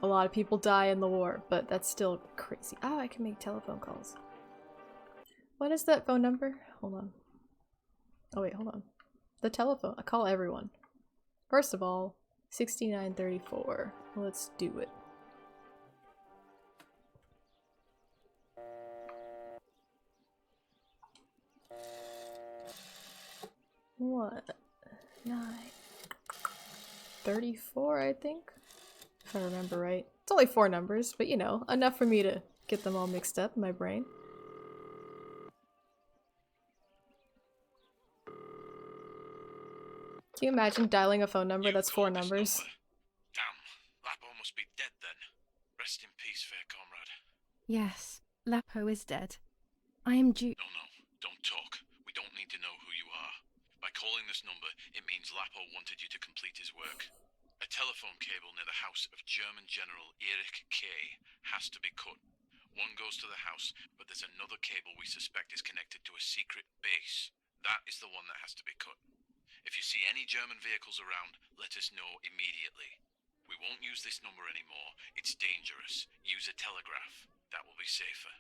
A lot of people die in the war, but that's still crazy. Oh, I can make telephone calls. What is that phone number? Hold on. Oh wait, hold on. The telephone. I call everyone. First of all, 6934. Let's do it. What? 934, I think, if I remember right. It's only 4 numbers, but you know, enough for me to get them all mixed up in my brain. Can you imagine dialing a phone number that's 4 numbers? Damn, Lapo must be dead then. Rest in peace, fair comrade. Yes, Lapo is dead. I am due. No, don't talk. We don't need to know who you are. By calling this number, it means Lapo wanted you to complete his work. A telephone cable near the house of German General Erich K. has to be cut. One goes to the house, but there's another cable we suspect is connected to a secret base. That is the one that has to be cut. If you see any German vehicles around, let us know immediately. We won't use this number anymore. It's dangerous. Use a telegraph. That will be safer.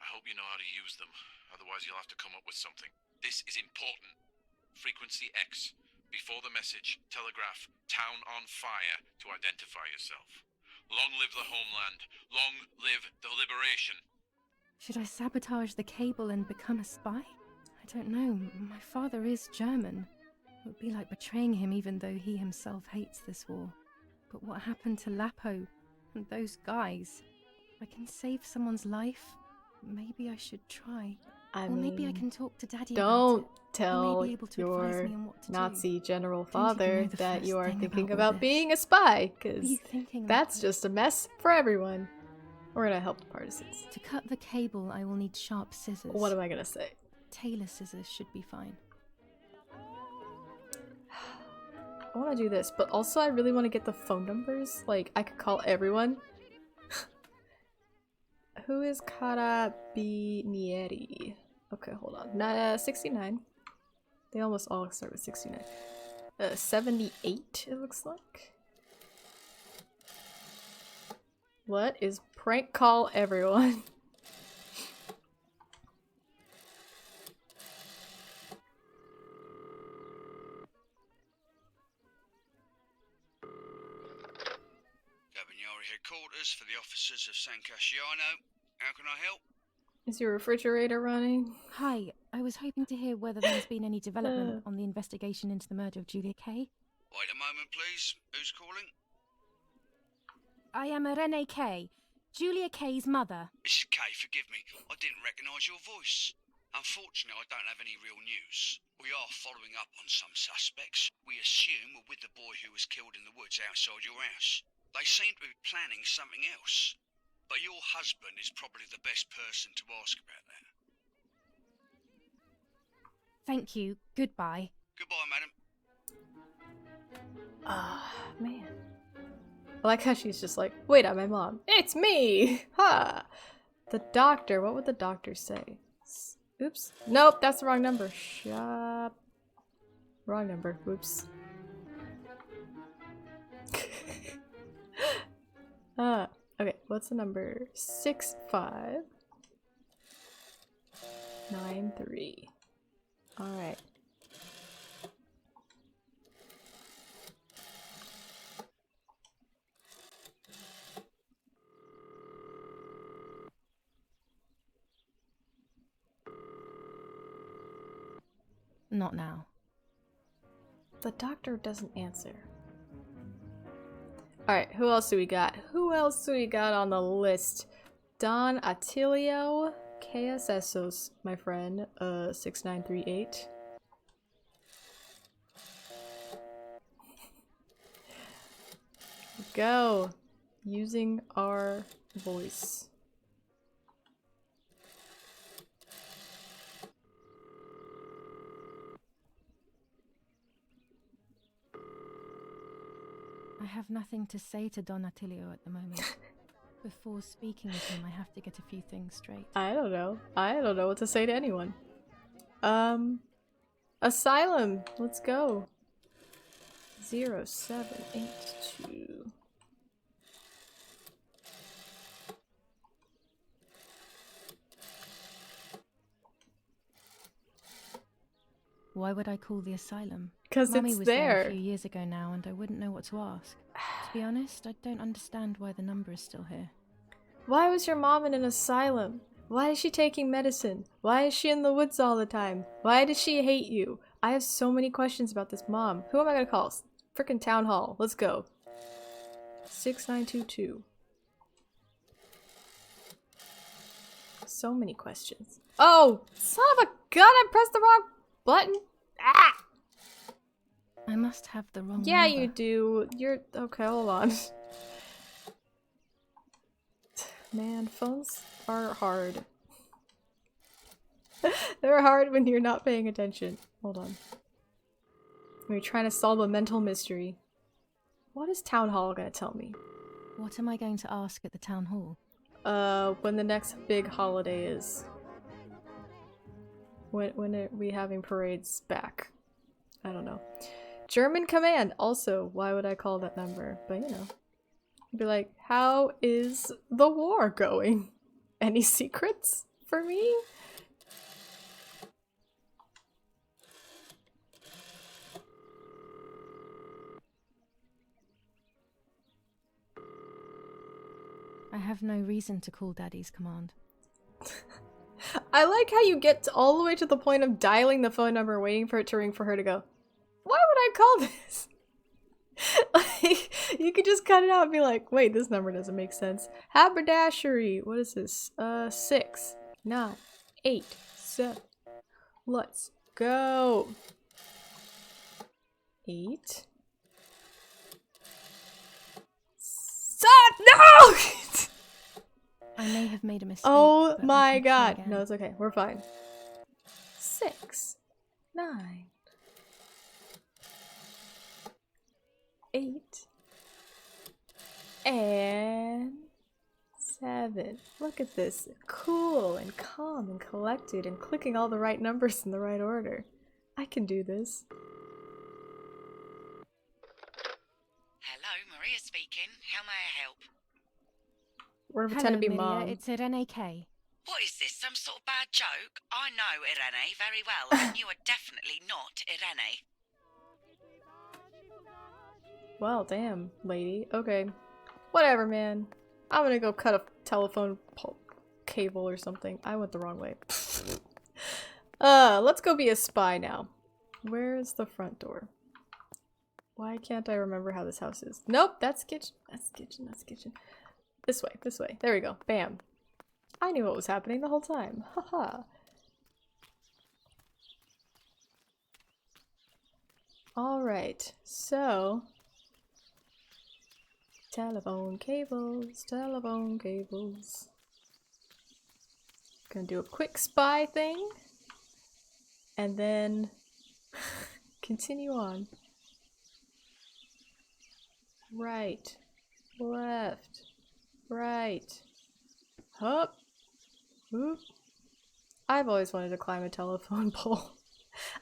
I hope you know how to use them. Otherwise you'll have to come up with something. This is important. Frequency X. Before the message, telegraph "Town on fire" to identify yourself. Long live the homeland. Long live the liberation. Should I sabotage the cable and become a spy? I don't know. My father is German. It would be like betraying him even though he himself hates this war. But what happened to Lapo and those guys? If I can save someone's life, maybe I should try. I or mean, maybe I can talk to Daddy don't about it. tell He may be able to advise your me on what to Nazi general Don't even father know the that first you are thing thinking about all about this. being a spy, What are because you thinking, that's Lapo? just a mess for everyone. We're gonna help the partisans. To cut the cable, I will need sharp scissors. What am I gonna say? Tailor scissors should be fine. I want to do this, but also I really want to get the phone numbers. Like, I could call everyone. Who is Carabinieri? Okay, hold on. 69. They almost all start with 69. 78, it looks like. What is prank call everyone? Carabinieri headquarters for the officers of San Casciano. How can I help? Is your refrigerator running? Hi, I was hoping to hear whether there's been any development on the investigation into the murder of Julia Kay. Wait a moment, please. Who's calling? I am Irene Kay, Julia Kay's mother. Mrs. Kay, forgive me. I didn't recognise your voice. Unfortunately, I don't have any real news. We are following up on some suspects. We assume we're with the boy who was killed in the woods outside your house. They seem to be planning something else. But your husband is probably the best person to ask about that. Thank you. Goodbye. Goodbye, madam. Ah, man. I like how she's just like, wait, I'm my mom. It's me! Ha! The doctor, what would the doctor say? Oops. Nope, that's the wrong number. Shop. Wrong number. Oops. Okay, what's the number? 6593. Alright. Not now. The doctor doesn't answer. Alright, who else do we got? Who else do we got on the list? Don Attilio KSSOS, my friend, 6938. Go! Using our voice. I have nothing to say to Don Attilio at the moment. Before speaking with him, I have to get a few things straight. I don't know. I don't know what to say to anyone. Asylum! Let's go. 0782. Why would I call the asylum? 'Cause Mummy it's was there. a few years ago now, and I wouldn't know what to ask. To be honest, I don't understand why the number is still here. Why was your mom in an asylum? Why is she taking medicine? Why is she in the woods all the time? Why does she hate you? I have so many questions about this mom. Who am I gonna call? Frickin' town hall. Let's go. 6922. So many questions. Oh! Son of a gun! I pressed the wrong button! Ah! I must have the wrong Yeah, number. you do. You're... Okay, hold on. Man, phones are hard. They're hard when you're not paying attention. Hold on. When you're trying to solve a mental mystery. What is Town Hall gonna tell me? What am I going to ask at the town hall? When the next big holiday is. When are we having parades back? I don't know. German command! Also, why would I call that number? But you know. Be like, how is the war going? Any secrets for me? I have no reason to call Daddy's command. I like how you get all the way to the point of dialing the phone number, waiting for it to ring for her to go, why would I call this? Like, you could just cut it out and be like, wait, this number doesn't make sense. Haberdashery. What is this? 6, 9, 8, 7. Let's go. 8. No! I may have made a mistake. Oh but my I can try god. again. No, it's okay. We're fine. 6, 9, 8, and 7. Look at this. Cool and calm and collected and clicking all the right numbers in the right order. I can do this. Hello, Maria speaking. How may I help? We're gonna pretend to be Hello, Maria. mom. It's Irene K. What is this, some sort of bad joke? I know Irene very well, and you are definitely not Irene. Well, damn, lady. Okay. Whatever, man. I'm gonna go cut a telephone cable or something. I went the wrong way. Let's go be a spy now. Where's the front door? Why can't I remember how this house is? Nope, that's kitchen. That's kitchen. That's kitchen. This way. This way. There we go. Bam. I knew what was happening the whole time. Haha. Alright, so... Telephone cables, telephone cables. Gonna do a quick spy thing. And then... continue on. Right. Left. Right. Up. Whoop. I've always wanted to climb a telephone pole.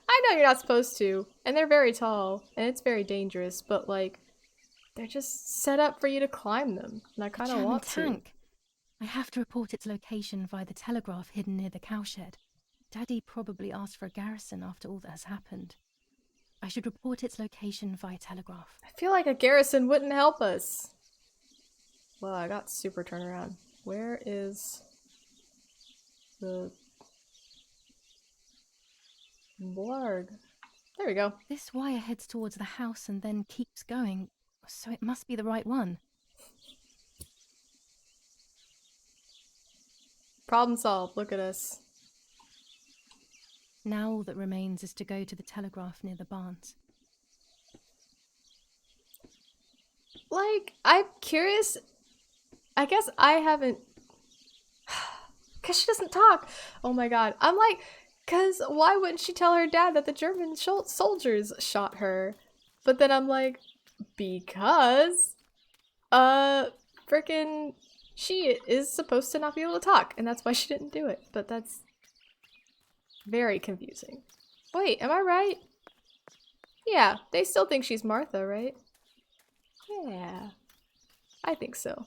I know you're not supposed to, and they're very tall, and it's very dangerous, but like, they're just set up for you to climb them, and I kind of want tank. I have to report its location via the telegraph hidden near the cowshed. Daddy probably asked for a garrison after all that has happened. I should report its location via telegraph. I feel like a garrison wouldn't help us. Well, I got super turnaround. Where is the blarg? There we go. This wire heads towards the house and then keeps going. So it must be the right one. Problem solved. Look at us. Now all that remains is to go to the telegraph near the barns. Like, I'm curious. I guess I haven't. Because she doesn't talk. Oh my god. I'm like, because why wouldn't she tell her dad that the German soldiers shot her? But then I'm like, because frickin' she is supposed to not be able to talk, and that's why she didn't do it. But that's very confusing. Wait, am I right? Yeah, they still think she's Martha, right? Yeah, I think so.